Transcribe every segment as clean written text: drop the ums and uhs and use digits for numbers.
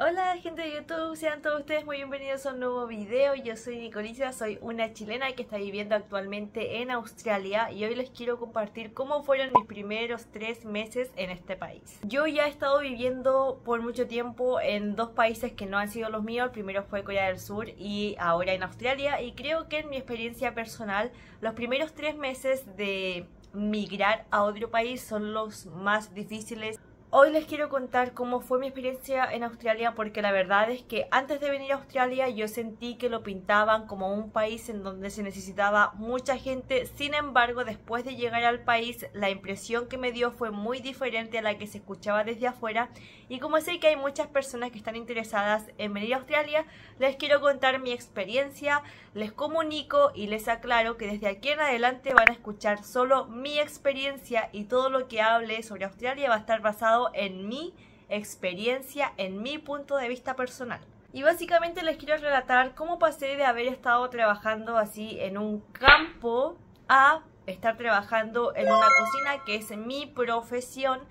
Hola gente de YouTube, sean todos ustedes muy bienvenidos a un nuevo video. Yo soy Nicolicia, soy una chilena que está viviendo actualmente en Australia y hoy les quiero compartir cómo fueron mis primeros 3 meses en este país. Yo ya he estado viviendo por mucho tiempo en dos países que no han sido los míos. El primero fue Corea del Sur y ahora en Australia, y creo que en mi experiencia personal los primeros 3 meses de migrar a otro país son los más difíciles. Hoy les quiero contar cómo fue mi experiencia en Australia, porque la verdad es que antes de venir a Australia yo sentí que lo pintaban como un país en donde se necesitaba mucha gente. Sin embargo, después de llegar al país, la impresión que me dio fue muy diferente a la que se escuchaba desde afuera. Y como sé que hay muchas personas que están interesadas en venir a Australia, les quiero contar mi experiencia, les comunico y les aclaro que desde aquí en adelante van a escuchar solo mi experiencia, y todo lo que hable sobre Australia va a estar basado en mi experiencia, en mi punto de vista personal. Y básicamente les quiero relatar cómo pasé de haber estado trabajando así en un campo a estar trabajando en una cocina, que es mi profesión,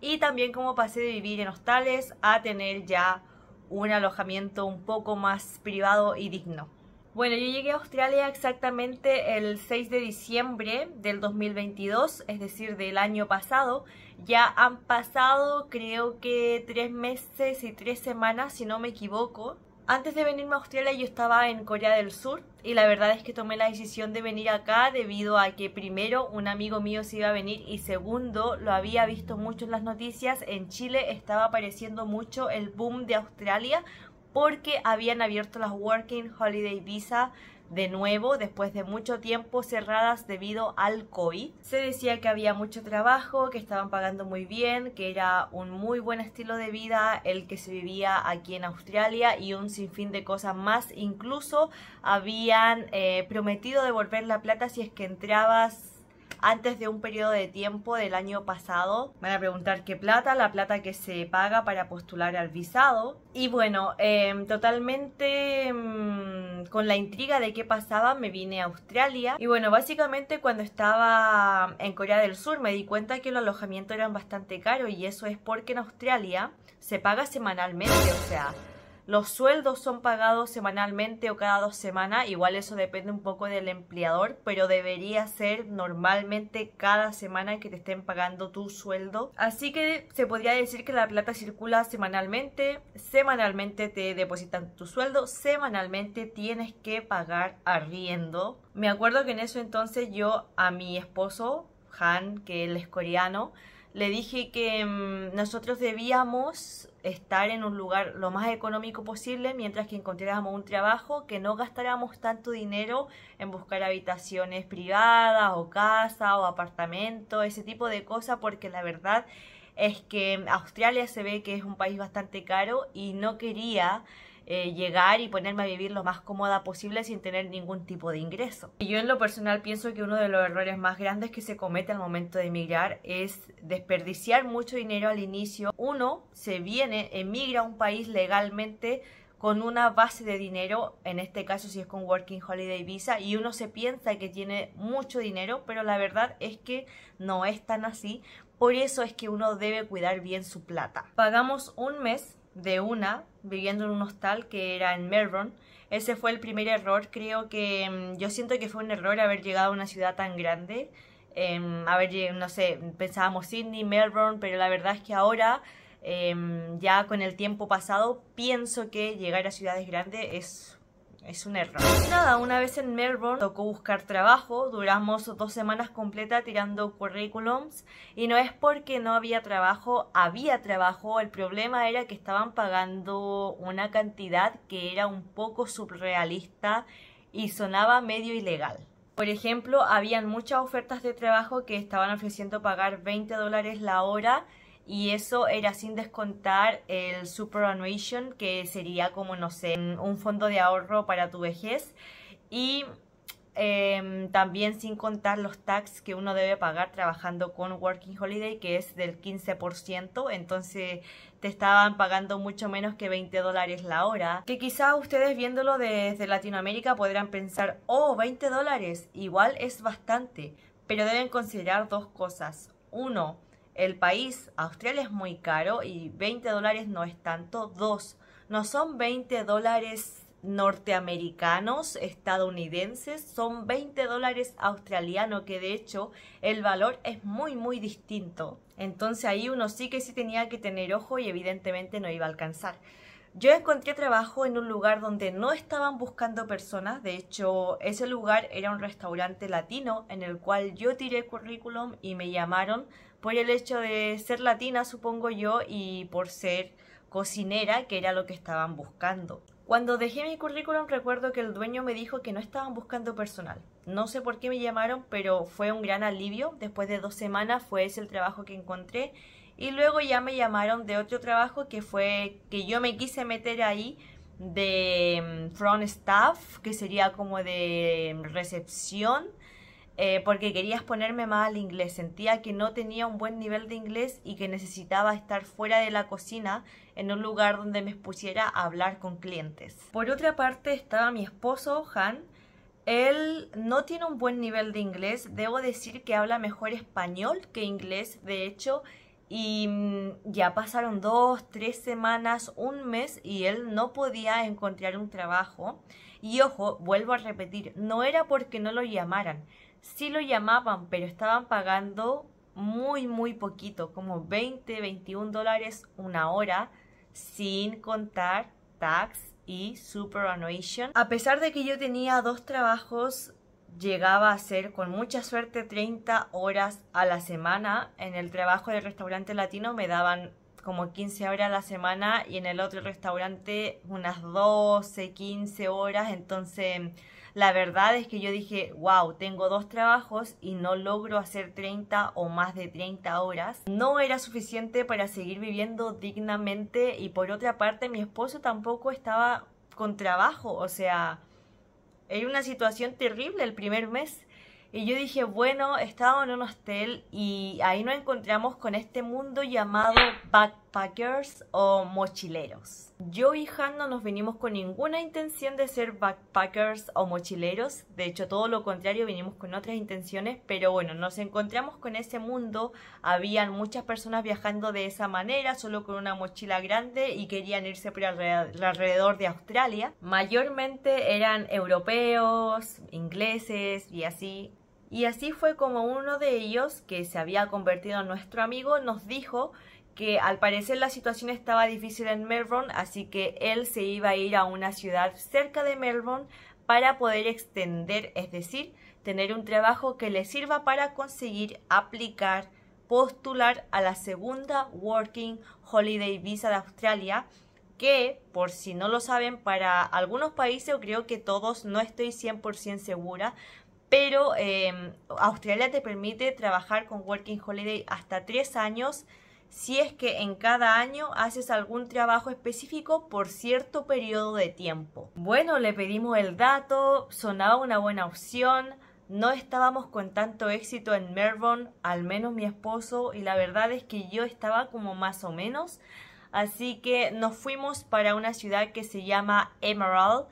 y también cómo pasé de vivir en hostales a tener ya un alojamiento un poco más privado y digno. Bueno, yo llegué a Australia exactamente el 6 de diciembre del 2022, es decir, del año pasado. Ya han pasado creo que 3 meses y 3 semanas, si no me equivoco. Antes de venirme a Australia yo estaba en Corea del Sur, y la verdad es que tomé la decisión de venir acá debido a que primero un amigo mío se iba a venir, y segundo lo había visto mucho en las noticias. En Chile estaba apareciendo mucho el boom de Australia porque habían abierto las Working Holiday Visa de nuevo después de mucho tiempo cerradas debido al COVID. Se decía que había mucho trabajo, que estaban pagando muy bien, que era un muy buen estilo de vida el que se vivía aquí en Australia, y un sinfín de cosas más. Incluso habían prometido devolver la plata si es que entrabas antes de un periodo de tiempo del año pasado. Van a preguntar qué plata, la plata que se paga para postular al visado. Y bueno, totalmente con la intriga de qué pasaba, me vine a Australia. Y bueno, básicamente cuando estaba en Corea del Sur me di cuenta que los alojamientos eran bastante caros, y eso es porque en Australia se paga semanalmente, o sea, los sueldos son pagados semanalmente o cada 2 semanas. Igual eso depende un poco del empleador, pero debería ser normalmente cada semana que te estén pagando tu sueldo. Así que se podría decir que la plata circula semanalmente. Semanalmente te depositan tu sueldo. Semanalmente tienes que pagar arriendo. Me acuerdo que en eso entonces yo a mi esposo, Han, que él es coreano, le dije que nosotros debíamos estar en un lugar lo más económico posible mientras que encontráramos un trabajo, que no gastáramos tanto dinero en buscar habitaciones privadas o casa o apartamento, ese tipo de cosas, porque la verdad es que Australia se ve que es un país bastante caro y no quería llegar y ponerme a vivir lo más cómoda posible sin tener ningún tipo de ingreso. Y yo en lo personal pienso que uno de los errores más grandes que se comete al momento de emigrar es desperdiciar mucho dinero al inicio. Uno se viene, emigra a un país legalmente con una base de dinero, en este caso si es con Working Holiday Visa, y uno se piensa que tiene mucho dinero, pero la verdad es que no es tan así. Por eso es que uno debe cuidar bien su plata. Pagamos un mes de una viviendo en un hostal que era en Melbourne. Ese fue el primer error. Creo que yo siento que fue un error haber llegado a una ciudad tan grande. No sé, pensábamos Sydney, Melbourne, pero la verdad es que ahora ya con el tiempo pasado pienso que llegar a ciudades grandes es un error. Nada, una vez en Melbourne tocó buscar trabajo. Duramos 2 semanas completas tirando currículums, y no es porque no había trabajo, había trabajo. El problema era que estaban pagando una cantidad que era un poco surrealista y sonaba medio ilegal. Por ejemplo, habían muchas ofertas de trabajo que estaban ofreciendo pagar $20 la hora, y eso era sin descontar el superannuation, que sería como, no sé, un fondo de ahorro para tu vejez, y también sin contar los tax que uno debe pagar trabajando con Working Holiday, que es del 15%. Entonces te estaban pagando mucho menos que $20 la hora, que quizás ustedes viéndolo desde Latinoamérica podrán pensar, oh, $20 igual es bastante, pero deben considerar dos cosas. Uno, el país, Australia, es muy caro y $20 no es tanto. Dos, no son $20 norteamericanos, estadounidenses, son $20 australianos, que de hecho el valor es muy distinto. Entonces ahí uno sí tenía que tener ojo y evidentemente no iba a alcanzar. Yo encontré trabajo en un lugar donde no estaban buscando personas. De hecho, ese lugar era un restaurante latino en el cual yo tiré currículum y me llamaron por el hecho de ser latina, supongo yo, y por ser cocinera, que era lo que estaban buscando. Cuando dejé mi currículum recuerdo que el dueño me dijo que no estaban buscando personal. No sé por qué me llamaron, pero fue un gran alivio. Después de 2 semanas fue ese el trabajo que encontré. Y luego ya me llamaron de otro trabajo que fue que yo me quise meter ahí de front staff, que sería como de recepción. Porque quería exponerme más al inglés, sentía que no tenía un buen nivel de inglés y que necesitaba estar fuera de la cocina en un lugar donde me expusiera a hablar con clientes. Por otra parte estaba mi esposo, Han. Él no tiene un buen nivel de inglés, debo decir que habla mejor español que inglés, de hecho, y ya pasaron 2, 3 semanas, un mes y él no podía encontrar un trabajo. Y ojo, vuelvo a repetir, no era porque no lo llamaran. Sí lo llamaban, pero estaban pagando muy poquito, como $20-21 una hora, sin contar tax y superannuation. A pesar de que yo tenía 2 trabajos, llegaba a ser con mucha suerte 30 horas a la semana. En el trabajo del restaurante latino me daban como 15 horas a la semana y en el otro restaurante unas 12, 15 horas, entonces la verdad es que yo dije, wow, tengo 2 trabajos y no logro hacer 30 o más de 30 horas. No era suficiente para seguir viviendo dignamente y por otra parte mi esposo tampoco estaba con trabajo, o sea, era una situación terrible el primer mes. Y yo dije, bueno, estábamos en un hostel y ahí nos encontramos con este mundo llamado backpackers o mochileros. Yo y Han no nos venimos con ninguna intención de ser backpackers o mochileros. De hecho, todo lo contrario, venimos con otras intenciones. Pero bueno, nos encontramos con ese mundo. Habían muchas personas viajando de esa manera, solo con una mochila grande y querían irse por alrededor de Australia. Mayormente eran europeos, ingleses y así. Y así fue como uno de ellos, que se había convertido en nuestro amigo, nos dijo que al parecer la situación estaba difícil en Melbourne, así que él se iba a ir a una ciudad cerca de Melbourne para poder extender, es decir, tener un trabajo que le sirva para conseguir aplicar, postular a la segunda Working Holiday Visa de Australia, que por si no lo saben, para algunos países, o creo que todos, no estoy 100% segura, pero Australia te permite trabajar con Working Holiday hasta 3 años si es que en cada año haces algún trabajo específico por cierto periodo de tiempo. Bueno, le pedimos el dato, sonaba una buena opción, no estábamos con tanto éxito en Melbourne, al menos mi esposo, y la verdad es que yo estaba como más o menos, así que nos fuimos para una ciudad que se llama Emerald.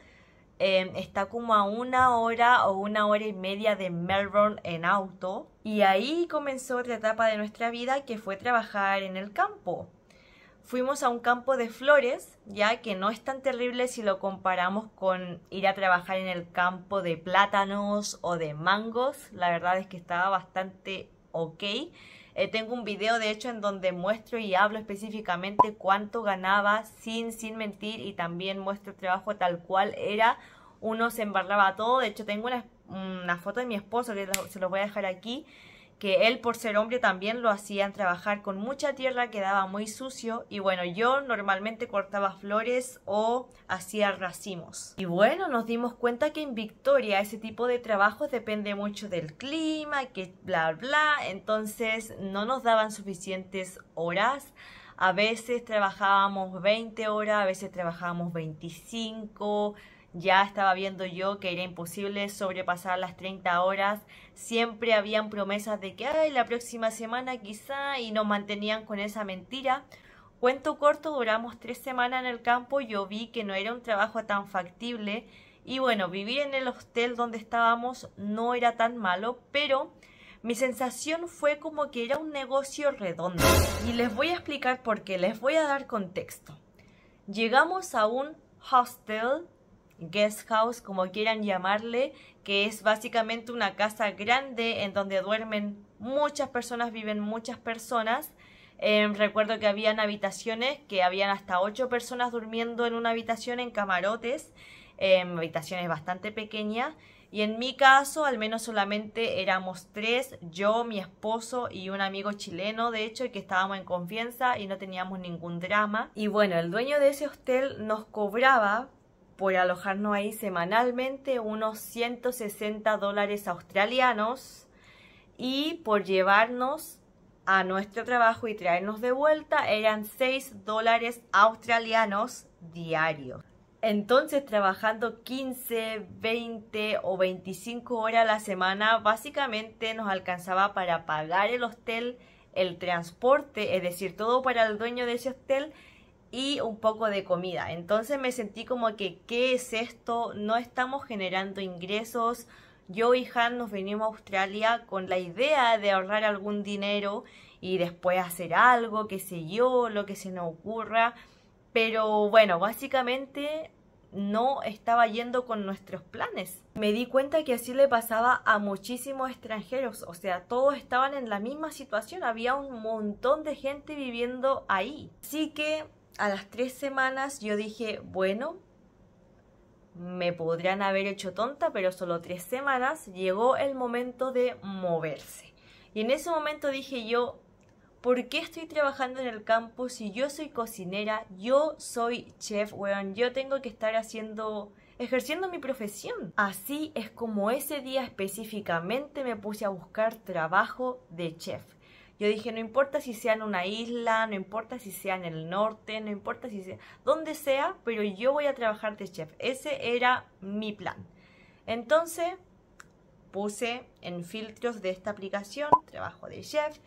Está como a 1 hora o 1 hora y media de Melbourne en auto. Y ahí comenzó otra etapa de nuestra vida, que fue trabajar en el campo. Fuimos a un campo de flores, ya que no es tan terrible si lo comparamos con ir a trabajar en el campo de plátanos o de mangos. La verdad es que estaba bastante ok. Tengo un video de hecho en donde muestro y hablo específicamente cuánto ganaba sin mentir, y también muestro el trabajo tal cual era. Uno se embarraba todo. De hecho tengo una foto de mi esposo que se los voy a dejar aquí, que él por ser hombre también lo hacían trabajar con mucha tierra, quedaba muy sucio. Y bueno, yo normalmente cortaba flores o hacía racimos. Y bueno, nos dimos cuenta que en Victoria ese tipo de trabajos depende mucho del clima, que bla bla, entonces no nos daban suficientes horas. A veces trabajábamos 20 horas, a veces trabajábamos 25. Ya estaba viendo yo que era imposible sobrepasar las 30 horas. Siempre habían promesas de que ay, la próxima semana quizá, y nos mantenían con esa mentira. Cuento corto, duramos 3 semanas en el campo. Yo vi que no era un trabajo tan factible. Y bueno, vivir en el hostel donde estábamos no era tan malo, pero mi sensación fue como que era un negocio redondo. Y les voy a explicar por qué, les voy a dar contexto. Llegamos a un hostel, guest house, como quieran llamarle, que es básicamente una casa grande en donde duermen muchas personas, viven muchas personas. Recuerdo que habían habitaciones que habían hasta 8 personas durmiendo en una habitación en camarotes, habitaciones bastante pequeñas. Y en mi caso, al menos solamente éramos 3, yo, mi esposo y un amigo chileno, de hecho, que estábamos en confianza y no teníamos ningún drama. Y bueno, el dueño de ese hostel nos cobraba por alojarnos ahí semanalmente unos $160 australianos y por llevarnos a nuestro trabajo y traernos de vuelta eran $6 australianos diarios. Entonces, trabajando 15, 20 o 25 horas a la semana, básicamente nos alcanzaba para pagar el hostel, el transporte, es decir, todo para el dueño de ese hostel y un poco de comida. Entonces me sentí como que, ¿qué es esto? No estamos generando ingresos. Yo y Han nos venimos a Australia con la idea de ahorrar algún dinero y después hacer algo, qué sé yo, lo que se nos ocurra. Pero bueno, básicamente no estaba yendo con nuestros planes. Me di cuenta que así le pasaba a muchísimos extranjeros, o sea, todos estaban en la misma situación, había un montón de gente viviendo ahí. Así que a las 3 semanas yo dije, bueno, me podrían haber hecho tonta, pero solo 3 semanas, llegó el momento de moverse. Y en ese momento dije yo, ¿por qué estoy trabajando en el campo si yo soy cocinera, yo soy chef, weón? Yo tengo que estar ejerciendo mi profesión. Así es como ese día específicamente me puse a buscar trabajo de chef. Yo dije, no importa si sea en una isla, no importa si sea en el norte, no importa si sea donde sea, pero yo voy a trabajar de chef. Ese era mi plan. Entonces puse en filtros de esta aplicación, trabajo de chef,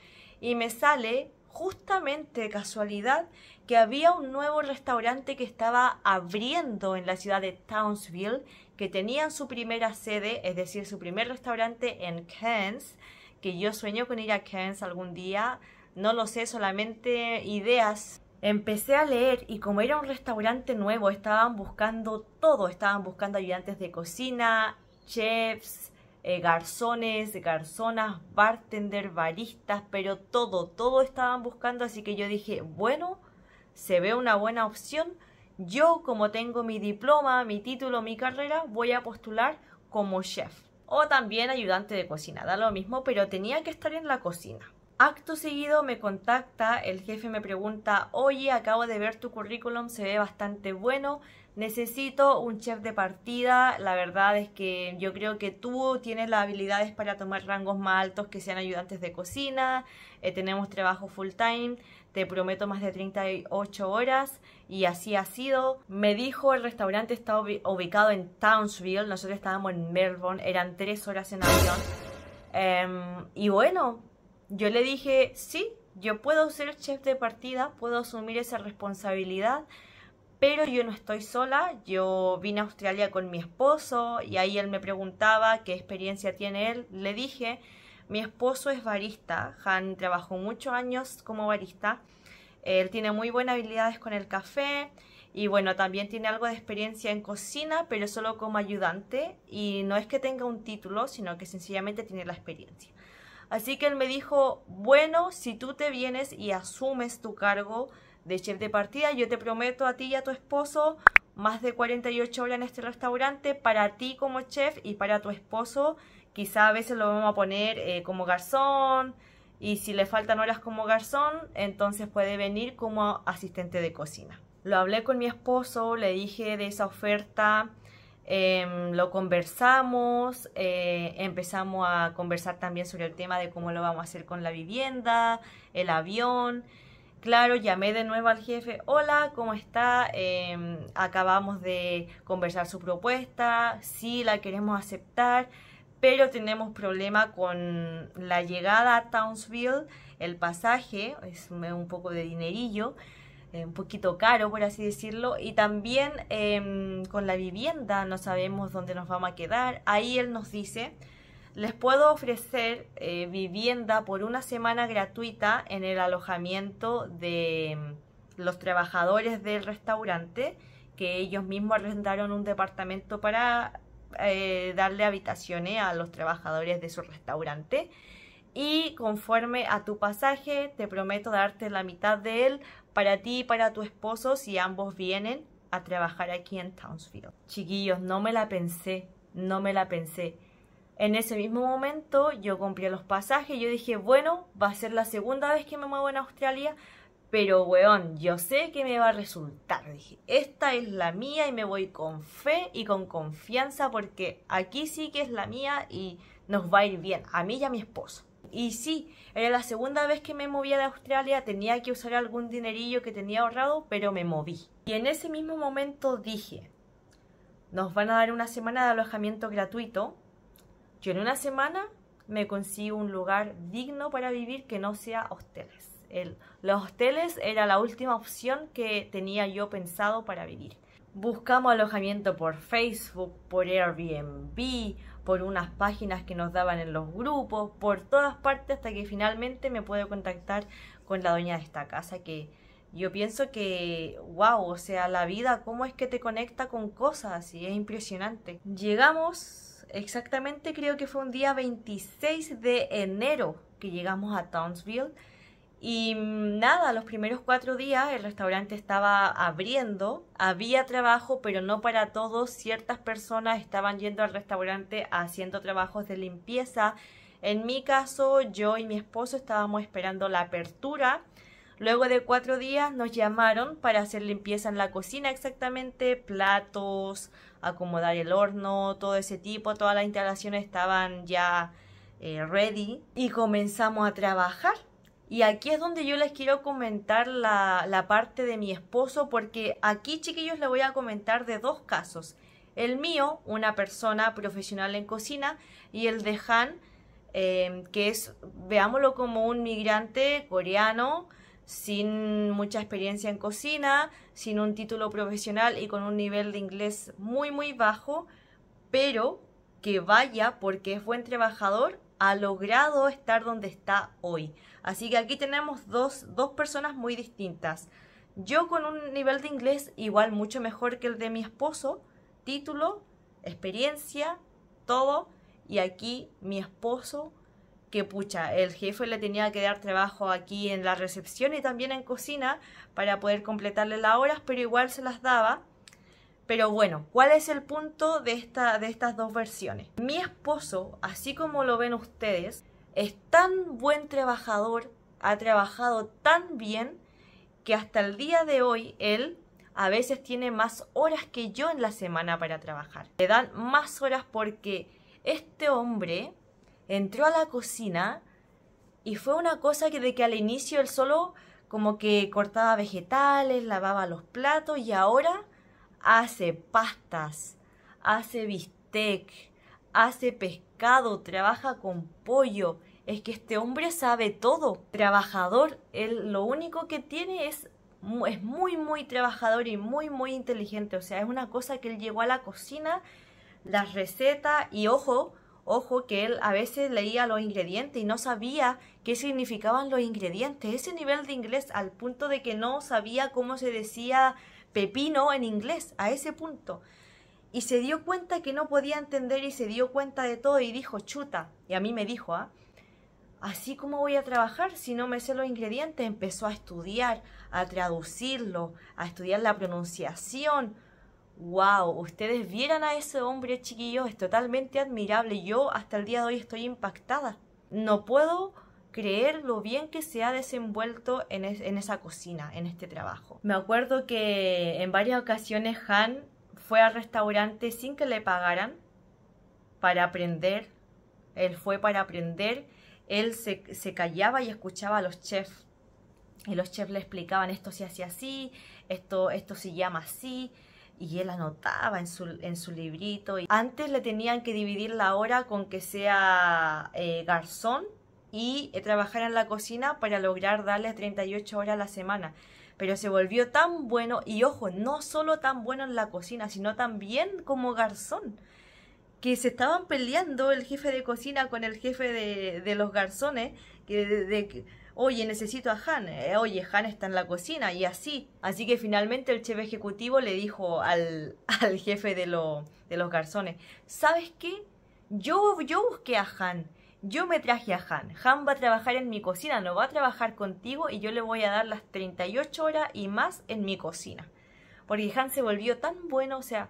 y me sale justamente de casualidad que había un nuevo restaurante que estaba abriendo en la ciudad de Townsville, que tenían su primera sede, es decir, su primer restaurante en Cairns, que yo sueño con ir a Cairns algún día, no lo sé, solamente ideas. Empecé a leer y como era un restaurante nuevo, estaban buscando todo, estaban buscando ayudantes de cocina, chefs, garzones, garzonas, bartender, baristas, pero todo estaban buscando, así que yo dije, bueno, se ve una buena opción. Yo, como tengo mi diploma, mi título, mi carrera, voy a postular como chef. O también ayudante de cocina, da lo mismo, pero tenía que estar en la cocina. Acto seguido me contacta, el jefe me pregunta, oye, acabo de ver tu currículum, se ve bastante bueno, necesito un chef de partida. La verdad es que yo creo que tú tienes las habilidades para tomar rangos más altos que sean ayudantes de cocina, tenemos trabajo full time, te prometo más de 38 horas y así ha sido. Me dijo, el restaurante está ubicado en Townsville, nosotros estábamos en Melbourne, eran 3 horas en avión. Y bueno, yo le dije, sí, yo puedo ser chef de partida, puedo asumir esa responsabilidad, pero yo no estoy sola. Yo vine a Australia con mi esposo y ahí él me preguntaba qué experiencia tiene él. Le dije, mi esposo es barista, Han trabajó muchos años como barista, él tiene muy buenas habilidades con el café y bueno, también tiene algo de experiencia en cocina, pero solo como ayudante y no es que tenga un título, sino que sencillamente tiene la experiencia. Así que él me dijo, bueno, si tú te vienes y asumes tu cargo de chef de partida, yo te prometo a ti y a tu esposo más de 48 horas en este restaurante para ti como chef y para tu esposo. Quizá a veces lo vamos a poner como garzón y si le faltan horas como garzón, entonces puede venir como asistente de cocina. Lo hablé con mi esposo, le dije de esa oferta. Lo conversamos, empezamos a conversar también sobre el tema de cómo lo vamos a hacer con la vivienda, el avión. Claro, llamé de nuevo al jefe, hola, ¿cómo está? Acabamos de conversar su propuesta, sí, la queremos aceptar, pero tenemos problema con la llegada a Townsville, el pasaje, es un poco de dinerillo, un poquito caro por así decirlo, y también con la vivienda no sabemos dónde nos vamos a quedar. Ahí él nos dice, les puedo ofrecer vivienda por una semana gratuita en el alojamiento de los trabajadores del restaurante, que ellos mismos arrendaron un departamento para darle habitaciones a los trabajadores de su restaurante. Y conforme a tu pasaje, te prometo darte la mitad de él para ti y para tu esposo si ambos vienen a trabajar aquí en Townsville. Chiquillos, no me la pensé. En ese mismo momento yo compré los pasajes y yo dije, bueno, va a ser la segunda vez que me muevo en Australia, pero weón, yo sé que me va a resultar. Dije, esta es la mía y me voy con fe y con confianza porque aquí sí que es la mía y nos va a ir bien, a mí y a mi esposo. Y sí, era la segunda vez que me movía de Australia, tenía que usar algún dinerillo que tenía ahorrado, pero me moví. Y en ese mismo momento dije, nos van a dar una semana de alojamiento gratuito. Yo en una semana me consigo un lugar digno para vivir que no sea hosteles. Los hosteles era la última opción que tenía yo pensado para vivir. Buscamos alojamiento por Facebook, por Airbnb, por unas páginas que nos daban en los grupos, por todas partes, hasta que finalmente me puedo contactar con la dueña de esta casa, que yo pienso que, wow, o sea, la vida, cómo es que te conecta con cosas así, es impresionante. Llegamos, exactamente creo que fue un día 26 de enero que llegamos a Townsville. Y nada, los primeros 4 días el restaurante estaba abriendo, había trabajo, pero no para todos. Ciertas personas estaban yendo al restaurante haciendo trabajos de limpieza. En mi caso, yo y mi esposo estábamos esperando la apertura. Luego de 4 días nos llamaron para hacer limpieza en la cocina, exactamente, platos, acomodar el horno, todo ese tipo, todas las instalaciones estaban ya ready y comenzamos a trabajar. Y aquí es donde yo les quiero comentar la parte de mi esposo, porque aquí, chiquillos, les voy a comentar de 2 casos. El mío, una persona profesional en cocina, y el de Han, que es, veámoslo como un migrante coreano, sin mucha experiencia en cocina, sin un título profesional y con un nivel de inglés muy muy bajo, pero que vaya, porque es buen trabajador, ha logrado estar donde está hoy. Así que aquí tenemos dos personas muy distintas. Yo con un nivel de inglés igual mucho mejor que el de mi esposo, título, experiencia, todo. Y aquí mi esposo, que pucha, el jefe le tenía que dar trabajo aquí en la recepción y también en cocina para poder completarle las horas, pero igual se las daba. Pero bueno, ¿cuál es el punto de estas 2 versiones? Mi esposo, así como lo ven ustedes, es tan buen trabajador, ha trabajado tan bien, que hasta el día de hoy él a veces tiene más horas que yo en la semana para trabajar. Le dan más horas porque este hombre entró a la cocina y fue una cosa de que al inicio él solo como que cortaba vegetales, lavaba los platos, y ahora hace pastas, hace bistec, hace pescado, trabaja con pollo. Es que este hombre sabe todo. Trabajador, él lo único que tiene es muy muy trabajador y muy inteligente. O sea, es una cosa que él llegó a la cocina, las recetas, y ojo que él a veces leía los ingredientes y no sabía qué significaban los ingredientes. Ese nivel de inglés, al punto de que no sabía cómo se decía pepino en inglés, a ese punto. Y se dio cuenta que no podía entender y se dio cuenta de todo y dijo, chuta, y a mí me dijo, así como voy a trabajar si no me sé los ingredientes. Empezó a estudiar, a traducirlo, a estudiar la pronunciación. Wow, ustedes vieran a ese hombre, chiquillos, es totalmente admirable. Yo hasta el día de hoy estoy impactada. No puedo creer lo bien que se ha desenvuelto en esa cocina, en este trabajo. Me acuerdo que en varias ocasiones Han fue al restaurante sin que le pagaran para aprender. Él fue para aprender. Él se callaba y escuchaba a los chefs. Y los chefs le explicaban, esto se hace así, esto se llama así. Y él anotaba en su librito. Antes le tenían que dividir la hora con que sea garzón y trabajar en la cocina para lograr darle 38 horas a la semana. Pero se volvió tan bueno, y ojo, no solo tan bueno en la cocina, sino también como garzón, que se estaban peleando el jefe de cocina con el jefe de los garzones, oye, necesito a Han, oye, Han está en la cocina y así. Así que finalmente el chef ejecutivo le dijo al jefe de los garzones, ¿sabes qué? Yo busqué a Han, yo me traje a Han. Han va a trabajar en mi cocina, no va a trabajar contigo y yo le voy a dar las 38 horas y más en mi cocina. Porque Han se volvió tan bueno, o sea,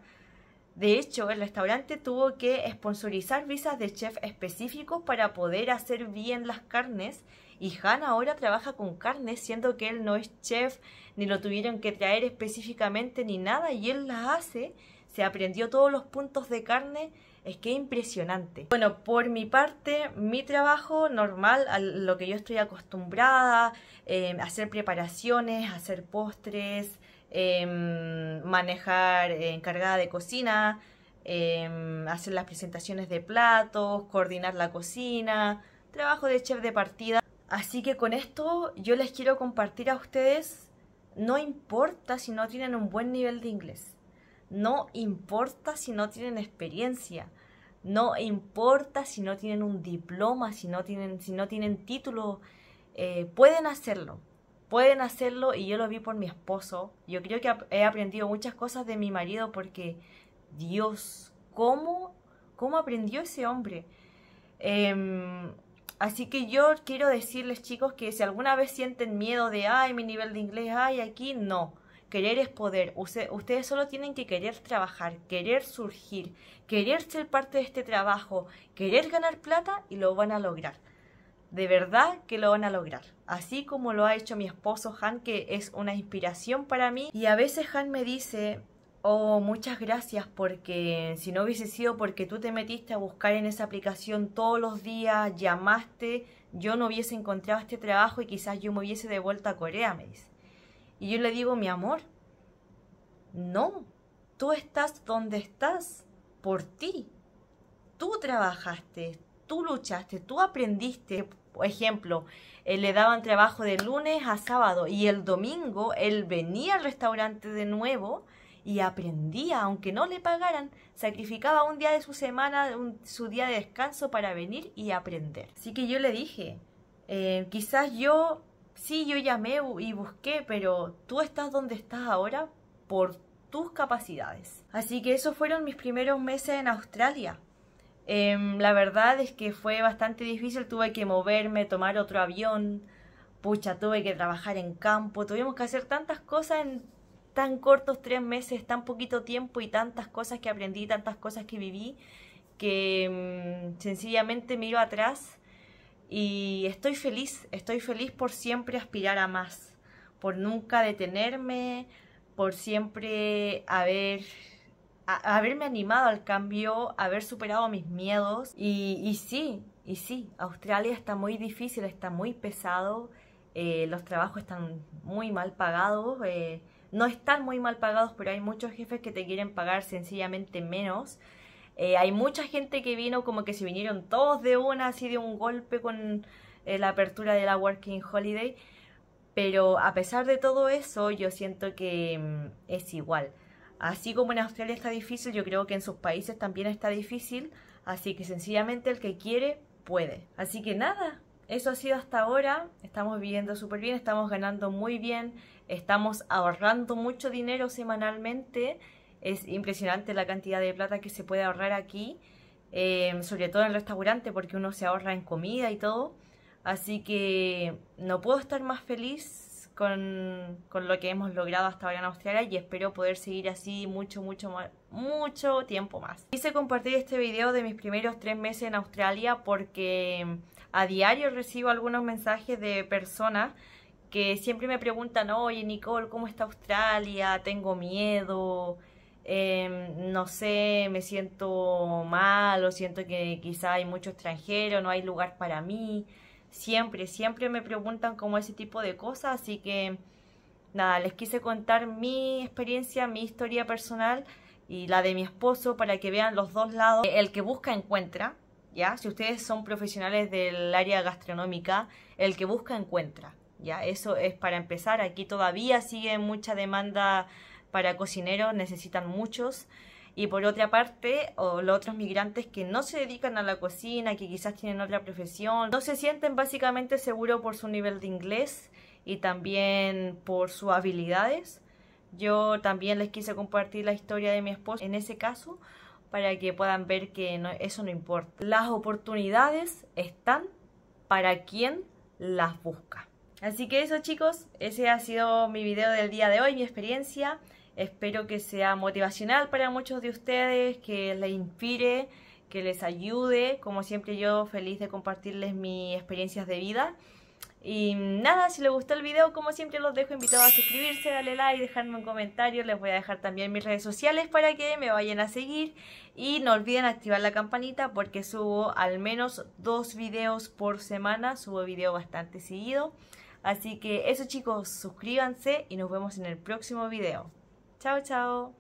de hecho el restaurante tuvo que sponsorizar visas de chef específicos para poder hacer bien las carnes. Y Han ahora trabaja con carnes, siendo que él no es chef, ni lo tuvieron que traer específicamente ni nada, y él las hace. Se aprendió todos los puntos de carne. Es que es impresionante. Bueno, por mi parte, mi trabajo normal, a lo que yo estoy acostumbrada, hacer preparaciones, hacer postres, manejar, encargada de cocina, hacer las presentaciones de platos, coordinar la cocina, trabajo de chef de partida. Así que con esto yo les quiero compartir a ustedes, no importa si no tienen un buen nivel de inglés. No importa si no tienen experiencia, no importa si no tienen un diploma, si no tienen título, pueden hacerlo y yo lo vi por mi esposo. Yo creo que he aprendido muchas cosas de mi marido porque, Dios, ¿cómo aprendió ese hombre? Así que yo quiero decirles, chicos, que si alguna vez sienten miedo de, ay, mi nivel de inglés, ay, aquí, no. Querer es poder. Ustedes solo tienen que querer trabajar, querer surgir, querer ser parte de este trabajo, querer ganar plata y lo van a lograr. De verdad que lo van a lograr. Así como lo ha hecho mi esposo Han, que es una inspiración para mí. Y a veces Han me dice, oh, muchas gracias, porque si no hubiese sido porque tú te metiste a buscar en esa aplicación todos los días, llamaste, yo no hubiese encontrado este trabajo y quizás yo me hubiese devuelto a Corea, me dice. Y yo le digo, mi amor, no, tú estás donde estás por ti. Tú trabajaste, tú luchaste, tú aprendiste. Por ejemplo, le daban trabajo de lunes a sábado y el domingo él venía al restaurante de nuevo y aprendía, aunque no le pagaran, sacrificaba un día de su semana, su día de descanso para venir y aprender. Así que yo le dije, quizás sí, yo llamé y busqué, pero tú estás donde estás ahora por tus capacidades. Así que esos fueron mis primeros meses en Australia. La verdad es que fue bastante difícil, tuve que moverme, tomar otro avión, pucha, tuve que trabajar en campo, tuvimos que hacer tantas cosas en tan cortos 3 meses, tan poquito tiempo y tantas cosas que aprendí, tantas cosas que viví, que sencillamente me iba atrás. Y estoy feliz por siempre aspirar a más, por nunca detenerme, por siempre haberme animado al cambio, haber superado mis miedos. Y sí, Australia está muy difícil, está muy pesado, los trabajos están muy mal pagados, no están muy mal pagados, pero hay muchos jefes que te quieren pagar sencillamente menos. Hay mucha gente que vino como que se vinieron todos de una, así de un golpe con la apertura de la Working Holiday. Pero a pesar de todo eso, yo siento que es igual. Así como en Australia está difícil, yo creo que en sus países también está difícil. Así que sencillamente el que quiere, puede. Así que nada, eso ha sido hasta ahora. Estamos viviendo súper bien, estamos ganando muy bien, estamos ahorrando mucho dinero semanalmente. Es impresionante la cantidad de plata que se puede ahorrar aquí, sobre todo en el restaurante, porque uno se ahorra en comida y todo. Así que no puedo estar más feliz con lo que hemos logrado hasta ahora en Australia y espero poder seguir así mucho tiempo más. Quise compartir este video de mis primeros 3 meses en Australia porque a diario recibo algunos mensajes de personas que siempre me preguntan, oye Nicole, ¿cómo está Australia? Tengo miedo. No sé, me siento mal o siento que quizá hay mucho extranjero, no hay lugar para mí. Siempre me preguntan como ese tipo de cosas, así que nada, les quise contar mi experiencia, mi historia personal y la de mi esposo para que vean los dos lados. El que busca encuentra, ¿ya? Si ustedes son profesionales del área gastronómica, el que busca encuentra, ¿ya? Eso es para empezar. Aquí todavía sigue mucha demanda para cocineros, necesitan muchos. Y por otra parte, o los otros migrantes que no se dedican a la cocina, que quizás tienen otra profesión, no se sienten básicamente seguros por su nivel de inglés y también por sus habilidades. Yo también les quise compartir la historia de mi esposo en ese caso, para que puedan ver que eso no importa. Las oportunidades están para quien las busca. Así que eso, chicos, ese ha sido mi video del día de hoy, mi experiencia. Espero que sea motivacional para muchos de ustedes, que les inspire, que les ayude. Como siempre, yo feliz de compartirles mis experiencias de vida. Y nada, si les gustó el video, como siempre los dejo invitados a suscribirse, darle like, dejarme un comentario. Les voy a dejar también mis redes sociales para que me vayan a seguir. Y no olviden activar la campanita porque subo al menos 2 videos por semana. Subo video bastante seguido. Así que eso, chicos, suscríbanse y nos vemos en el próximo video. Chao, chao.